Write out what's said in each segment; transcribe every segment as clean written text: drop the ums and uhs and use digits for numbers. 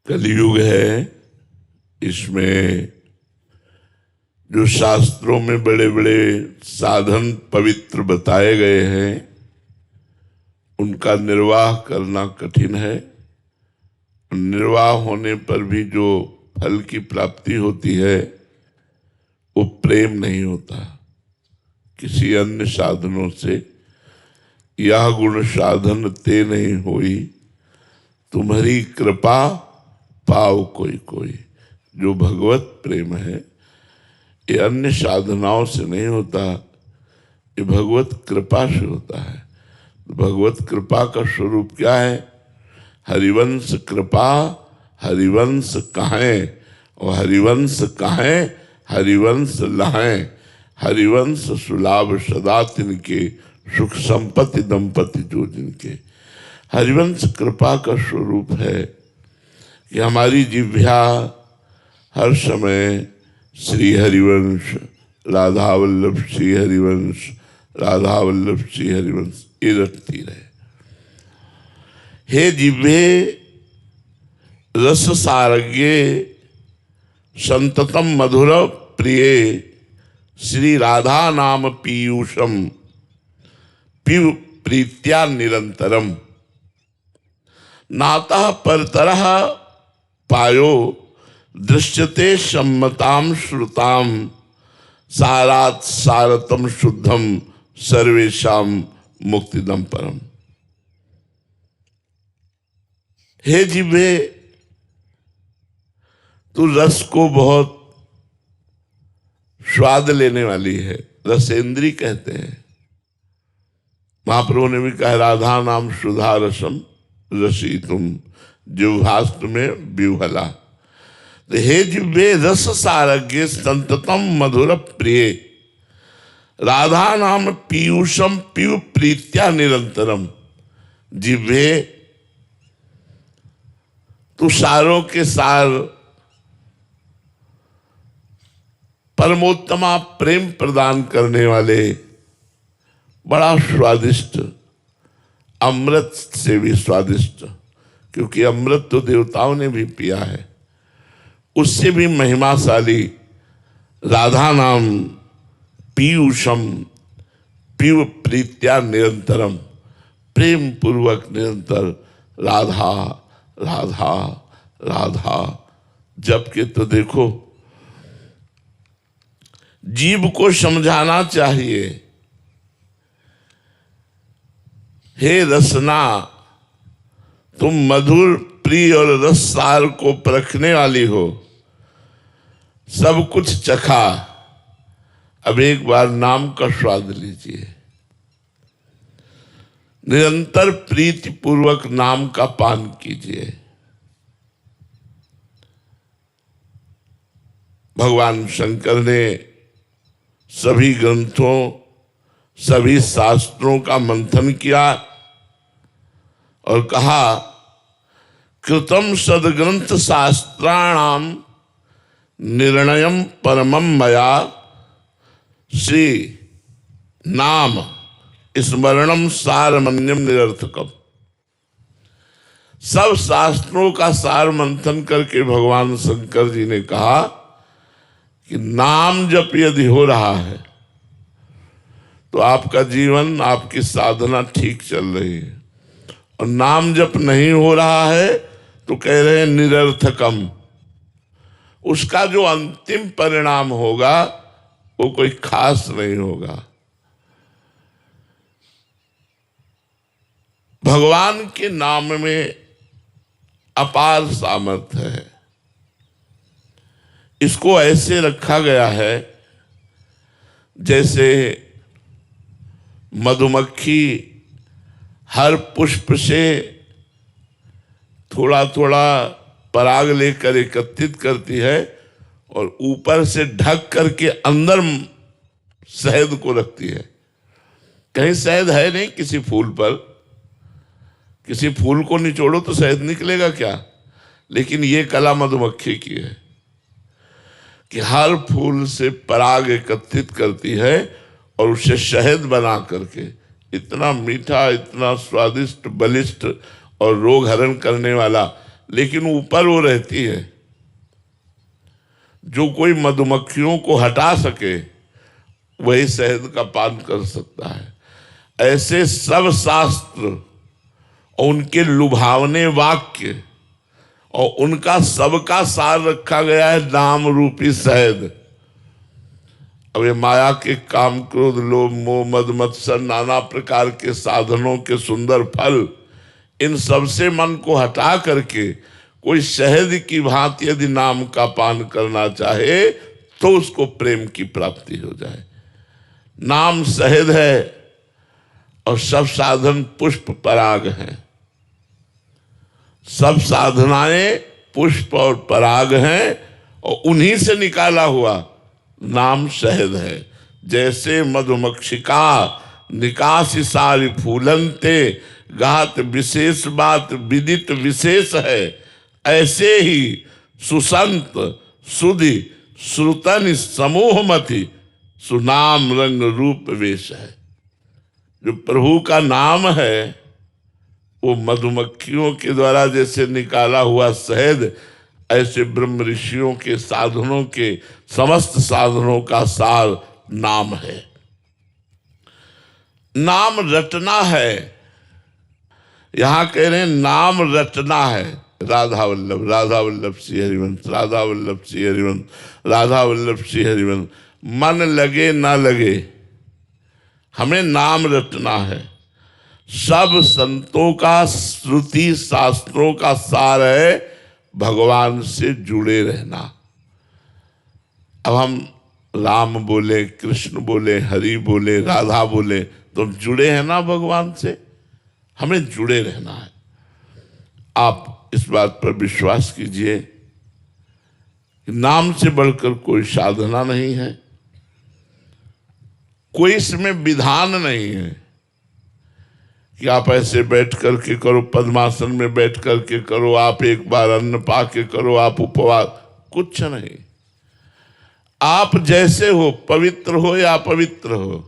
कलयुग है, इसमें जो शास्त्रों में बड़े बड़े साधन पवित्र बताए गए हैं उनका निर्वाह करना कठिन है। निर्वाह होने पर भी जो फल की प्राप्ति होती है वो प्रेम नहीं होता किसी अन्य साधनों से। यह गुण साधन ते नहीं होई, तुम्हारी कृपा पाओ कोई कोई। जो भगवत प्रेम है ये अन्य साधनाओं से नहीं होता, ये भगवत कृपा से होता है। भगवत कृपा का स्वरूप क्या है? हरिवंश कृपा हरिवंश कहें, और हरिवंश कहें हरिवंश लहें। हरिवंश सुलाभ सदा तिनके, सुख संपत्ति दंपति जो जिनके। हरिवंश कृपा का स्वरूप है कि हमारी जिह्वा हर समय श्री हरिवंश राधा वल्लभ श्री हरिवंश राधा वल्लभ श्री हरिवंश ये रटती रहे। हे जिह्वे रस सारज्ञे संततम मधुर प्रिय, श्री राधा नाम पीयूषम पिब प्रीत्या निरंतरम। नातः परतरः पायो दृश्यते सम्मताम श्रुताम, सारात सारतम शुद्धम सर्वेशाम मुक्तिदम परम। हे जिह्वे, तू रस को बहुत स्वाद लेने वाली है, रसेंद्री कहते हैं। महाप्रभु ने भी कहा राधा नाम सुधा रसम रसी तुम जिह्वास्त में विह्वला। तो हे जिह्वे रस सारज्ञ संततम मधुर प्रिय, राधा नाम पीयूषम पीयू प्रीत्या निरंतरम। जिह्वे तू सारों के सार परमोत्तमा प्रेम प्रदान करने वाले, बड़ा स्वादिष्ट, अमृत से भी स्वादिष्ट, क्योंकि अमृत तो देवताओं ने भी पिया है, उससे भी महिमाशाली राधा नाम पीयूषम पीव प्रीत्या निरंतरम। प्रेम पूर्वक निरंतर राधा राधा राधा जप के। तो देखो जीव को समझाना चाहिए, हे रसना तुम मधुर प्रिय और रस सार को परखने वाली हो, सब कुछ चखा, अब एक बार नाम का स्वाद लीजिए। निरंतर प्रीति पूर्वक नाम का पान कीजिए। भगवान शंकर ने सभी ग्रंथों सभी शास्त्रों का मंथन किया और कहा कृतम सदग्रंथ शास्त्राणाम निर्णयम परमम मया, श्री नाम स्मरणम सारमन्यम निरर्थकम। सब शास्त्रों का सार मंथन करके भगवान शंकर जी ने कहा कि नाम जप यदि हो रहा है तो आपका जीवन आपकी साधना ठीक चल रही है, और नाम जप नहीं हो रहा है तो कह रहे हैं निरर्थकम। उसका जो अंतिम परिणाम होगा वो कोई खास नहीं होगा। भगवान के नाम में अपार सामर्थ्य है। इसको ऐसे रखा गया है जैसे मधुमक्खी हर पुष्प से थोड़ा थोड़ा पराग लेकर एकत्रित करती है और ऊपर से ढक करके अंदर शहद को रखती है। कहीं शहद है नहीं किसी फूल पर, किसी फूल को निचोड़ो तो शहद निकलेगा क्या? लेकिन ये कला मधुमक्खी की है कि हर फूल से पराग एकत्रित करती है और उसे शहद बना करके इतना मीठा, इतना स्वादिष्ट, बलिष्ठ और रोग हरण करने वाला लेकिन ऊपर वो रहती है। जो कोई मधुमक्खियों को हटा सके वही शहद का पान कर सकता है। ऐसे सब शास्त्र और उनके लुभावने वाक्य और उनका सबका सार रखा गया है नाम रूपी शहद। अब ये माया के काम क्रोध लोभ मोह मद मत्सर नाना प्रकार के साधनों के सुंदर फल, इन सब से मन को हटा करके कोई शहद की भांति यदि नाम का पान करना चाहे तो उसको प्रेम की प्राप्ति हो जाए। नाम शहद है और सब साधन पुष्प पराग हैं। सब साधनाएं पुष्प और पराग हैं और उन्हीं से निकाला हुआ नाम शहद है। जैसे मधुमक्षिका निकासी सारी फूलनते गात विशेष बात विदित विशेष है, ऐसे ही सुसंत सुधि श्रुतन समूह मति सुनाम रंग रूप वेश है। जो प्रभु का नाम है वो मधुमक्खियों के द्वारा जैसे निकाला हुआ शहद, ऐसे ब्रह्म ऋषियों के साधनों के समस्त साधनों का सार नाम है। नाम रटना है। यहां कह रहे हैं नाम रटना है। राधा वल्लभ श्री हरिवंश, राधा वल्लभ श्री हरिवंश, राधा वल्लभ श्री हरिवंश। मन लगे ना लगे, हमें नाम रटना है। सब संतों का श्रुति शास्त्रों का सार है भगवान से जुड़े रहना। अब हम राम बोले, कृष्ण बोले, हरि बोले, राधा बोले तो जुड़े हैं ना भगवान से। हमें जुड़े रहना है। आप इस बात पर विश्वास कीजिए कि नाम से बढ़कर कोई साधना नहीं है, कोई इसमें विधान नहीं है कि आप ऐसे बैठ करके करो, पद्मासन में बैठ करके करो, आप एक बार अन्न पा के करो, आप उपवास, कुछ नहीं। आप जैसे हो, पवित्र हो या अपवित्र हो,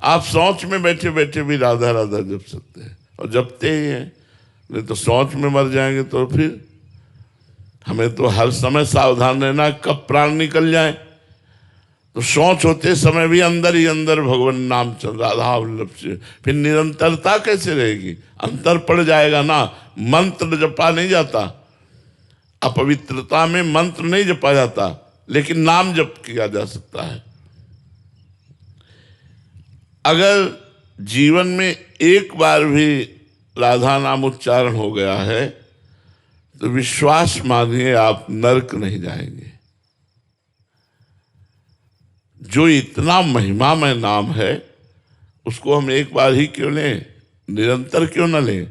आप सोच में बैठे बैठे भी राधा राधा जप सकते हैं और जपते ही हैं। नहीं तो सोच में मर जाएंगे तो फिर हमें तो हर समय सावधान रहना, कब प्राण निकल जाए। तो सोच होते समय भी अंदर ही अंदर भगवान नाम चल राधा वल्लभ से, फिर निरंतरता कैसे रहेगी? अंतर पड़ जाएगा ना। मंत्र जपा नहीं जाता, अपवित्रता में मंत्र नहीं जपा जाता, लेकिन नाम जप किया जा सकता है। अगर जीवन में एक बार भी राधा नाम उच्चारण हो गया है तो विश्वास मानिए आप नरक नहीं जाएंगे। जो इतना महिमामय नाम है उसको हम एक बार ही क्यों लें, निरंतर क्यों न लें,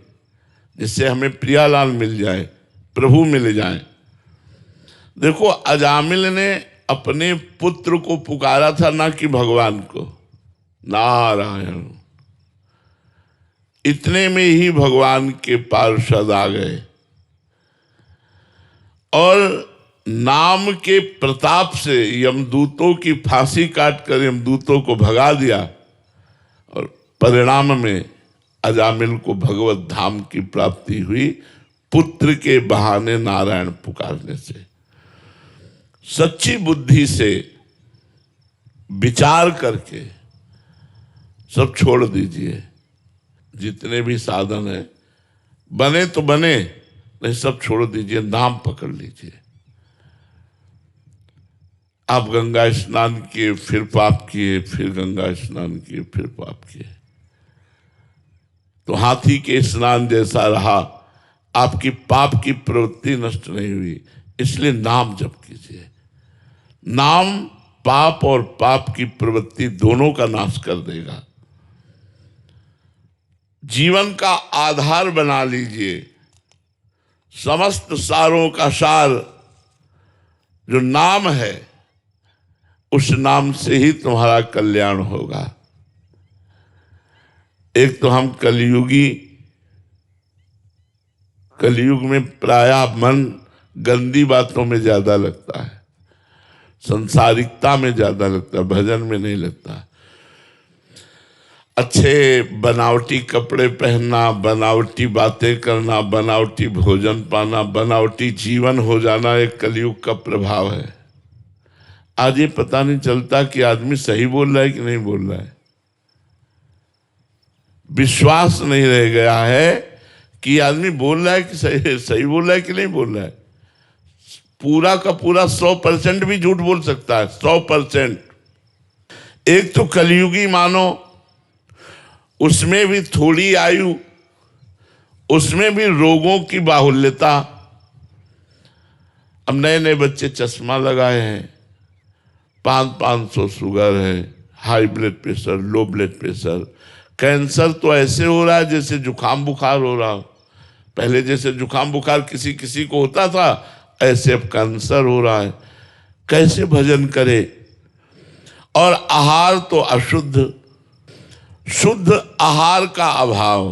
जिससे हमें प्रियालाल मिल जाए, प्रभु मिल जाए। देखो, अजामिल ने अपने पुत्र को पुकारा था, ना कि भगवान को। नारायण, इतने में ही भगवान के पार्षद आ गए और नाम के प्रताप से यमदूतों की फांसी काटकर यमदूतों को भगा दिया और परिणाम में अजामिल को भगवत धाम की प्राप्ति हुई, पुत्र के बहाने नारायण पुकारने से। सच्ची बुद्धि से विचार करके सब छोड़ दीजिए। जितने भी साधन है, बने तो बने, नहीं सब छोड़ दीजिए, नाम पकड़ लीजिए। आप गंगा स्नान किए, फिर पाप किए, फिर गंगा स्नान किए, फिर पाप किए, तो हाथी के स्नान जैसा रहा। आपकी पाप की प्रवृत्ति नष्ट नहीं हुई, इसलिए नाम जप कीजिए। नाम पाप और पाप की प्रवृत्ति दोनों का नाश कर देगा। जीवन का आधार बना लीजिए। समस्त सारों का सार जो नाम है, उस नाम से ही तुम्हारा कल्याण होगा। एक तो हम कलयुग में प्रायः मन गंदी बातों में ज्यादा लगता है, संसारिकता में ज्यादा लगता है, भजन में नहीं लगता। अच्छे बनावटी कपड़े पहनना, बनावटी बातें करना, बनावटी भोजन पाना, बनावटी जीवन हो जाना एक कलयुग का प्रभाव है। आज ये पता नहीं चलता कि आदमी सही बोल रहा है कि नहीं बोल रहा है। विश्वास नहीं रह गया है कि आदमी बोल रहा है कि सही बोल रहा है कि नहीं बोल रहा है। पूरा का पूरा 100% भी झूठ बोल सकता है, 100%। एक तो कलयुगी मानो, उसमें भी थोड़ी आयु, उसमें भी रोगों की बाहुल्यता। अब नए नए बच्चे चश्मा लगाए हैं, 500 शुगर है, high blood pressure, low blood pressure. Cancer तो ऐसे हो रहा है जैसे जुकाम बुखार हो रहा। पहले जैसे जुकाम बुखार किसी किसी को होता था, ऐसे अब कैंसर हो रहा है। कैसे भजन करे? और आहार तो अशुद्ध, शुद्ध आहार का अभाव,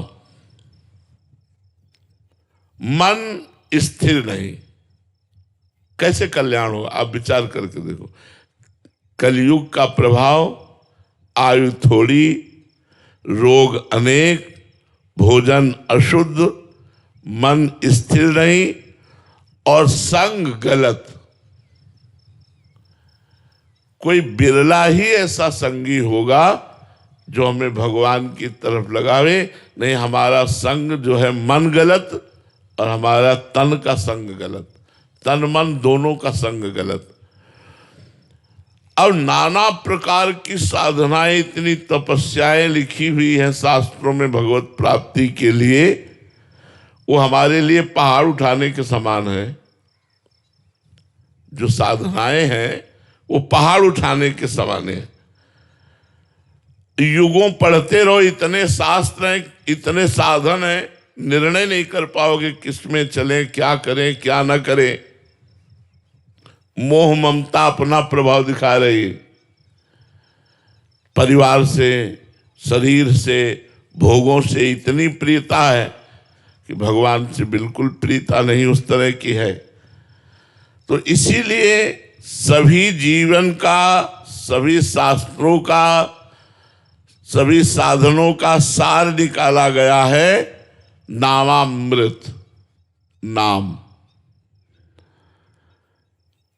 मन स्थिर नहीं, कैसे कल्याण हो? आप विचार करके देखो। कलयुग का प्रभाव, आयु थोड़ी, रोग अनेक, भोजन अशुद्ध, मन स्थिर नहीं और संग गलत। कोई बिरला ही ऐसा संगी होगा जो हमें भगवान की तरफ लगावे। नहीं, हमारा संग जो है मन गलत और हमारा तन का संग गलत, तन मन दोनों का संग गलत। अब नाना प्रकार की साधनाएं, इतनी तपस्याएं लिखी हुई हैं शास्त्रों में भगवत प्राप्ति के लिए, वो हमारे लिए पहाड़ उठाने के समान है। जो साधनाएं हैं वो पहाड़ उठाने के समान है। युगों पढ़ते रहो, इतने शास्त्र हैं, इतने साधन हैं, निर्णय नहीं कर पाओगे किसमें चले, क्या करें क्या ना करें। मोह ममता अपना प्रभाव दिखा रही है। परिवार से, शरीर से, भोगों से इतनी प्रियता है कि भगवान से बिल्कुल प्रियता नहीं उस तरह की है। तो इसीलिए सभी जीवन का, सभी शास्त्रों का, सभी साधनों का सार निकाला गया है नामामृत, नाम।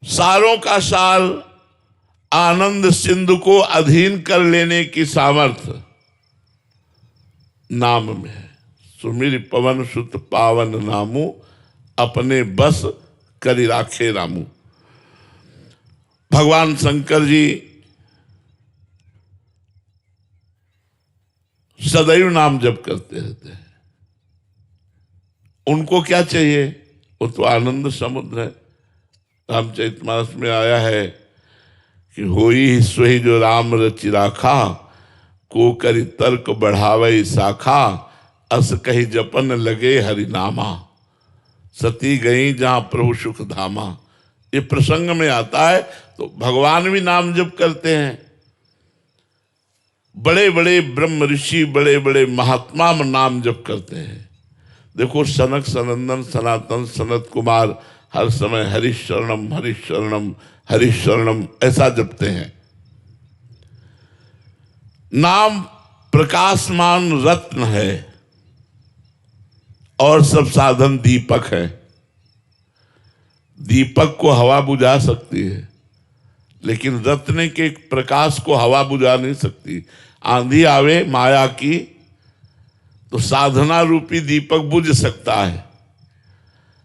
सारों का सार आनंद सिंधु को अधीन कर लेने की सामर्थ्य नाम में है। सुमिर पवन सुत पावन नामू, अपने बस करि राखे रामू। भगवान शंकर जी सदैव नाम जप करते रहते हैं। उनको क्या चाहिए? वो तो आनंद समुद्र है। रामचरितमानस में आया है कि होई सोई जो राम रचि राखा, को करि तर्क बढ़ावे शाखा, अस कही जपन लगे हरिनामा, सती गई जहां प्रभु सुख धामा। ये प्रसंग में आता है। तो भगवान भी नाम जप करते हैं। बड़े बड़े ब्रह्म ऋषि, बड़े बड़े महात्मा नाम जप करते हैं। देखो सनक सनंदन सनातन सनत कुमार हर समय हरिशरणम हरिशरणम हरिशरणम ऐसा जपते हैं। नाम प्रकाशमान रत्न है और सब साधन दीपक है। दीपक को हवा बुझा सकती है, लेकिन रत्न के प्रकाश को हवा बुझा नहीं सकती। आंधी आवे माया की तो साधना रूपी दीपक बुझ सकता है,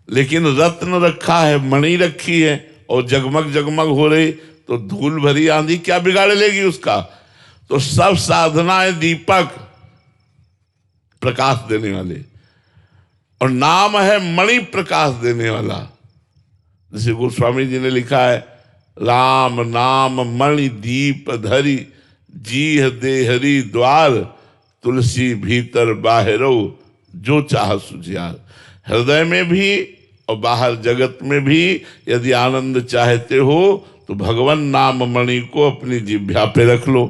लेकिन रत्न रखा है, मणि रखी है और जगमग जगमग हो रही, तो धूल भरी आंधी क्या बिगाड़ लेगी उसका। तो सब साधनाएं दीपक, प्रकाश देने वाले, और नाम है मणि प्रकाश देने वाला। जैसे गोस्वामी जी ने लिखा है, राम नाम मणि दीप धरी, जीह देहरी द्वार, तुलसी भीतर बाहरो, जो चाह सुझियार। हृदय में भी और बाहर जगत में भी यदि आनंद चाहते हो तो भगवान नाम मणि को अपनी जिह्वा पे रख लो।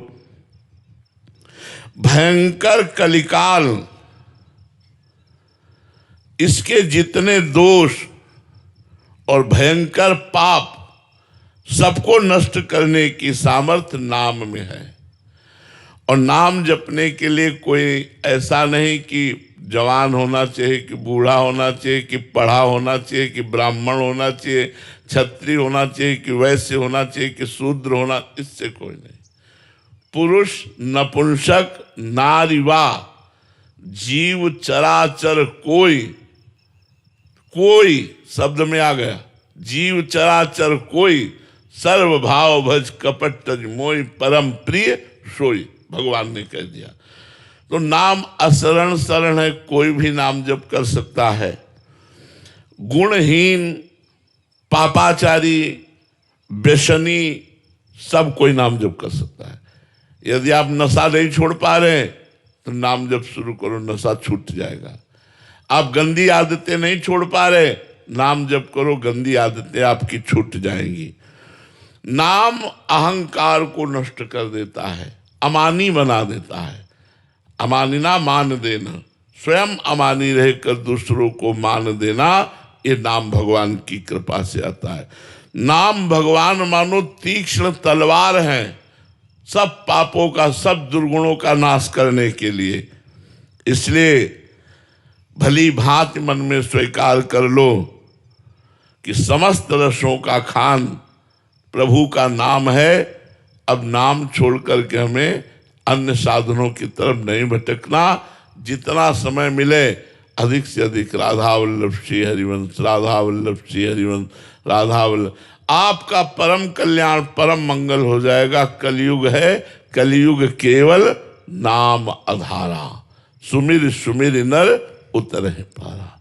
भयंकर कलिकाल, इसके जितने दोष और भयंकर पाप सबको नष्ट करने की सामर्थ्य नाम में है। और नाम जपने के लिए कोई ऐसा नहीं कि जवान होना चाहिए, कि बूढ़ा होना चाहिए, कि पढ़ा होना चाहिए, कि ब्राह्मण होना चाहिए, क्षत्रिय होना चाहिए, कि वैश्य होना चाहिए, कि शूद्र होना, इससे कोई नहीं। पुरुष, नपुंसक, नारीवा, जीव, चराचर, कोई शब्द में आ गया, जीव चराचर कोई, सर्व भाव भज कपट तज मोई, परम प्रिय सोई, भगवान ने कह दिया। तो नाम असरण शरण है, कोई भी नाम जप कर सकता है। गुणहीन, पापाचारी, व्यसनी, सब कोई नाम जप कर सकता है। यदि आप नशा नहीं छोड़ पा रहे तो नाम जप शुरू करो, नशा छूट जाएगा। आप गंदी आदतें नहीं छोड़ पा रहे, नाम जप करो, गंदी आदतें आपकी छूट जाएंगी। नाम अहंकार को नष्ट कर देता है, अमानी बना देता है। अमानिना मान देना, स्वयं अमानी रहकर दूसरों को मान देना, ये नाम भगवान की कृपा से आता है। नाम भगवान मानो तीक्ष्ण तलवार है, सब पापों का, सब दुर्गुणों का नाश करने के लिए। इसलिए भली भांति मन में स्वीकार कर लो कि समस्त रसों का खान प्रभु का नाम है। अब नाम छोड़ करके हमें अन्य साधनों की तरफ नहीं भटकना। जितना समय मिले अधिक से अधिक राधा वल्लभ श्री हरिवंश, राधा वल्लभ श्री हरिवंश, राधा वल्लभ, आपका परम कल्याण, परम मंगल हो जाएगा। कलयुग है, कलयुग केवल नाम आधारा, सुमिर सुमिर नर उतरहि पारा।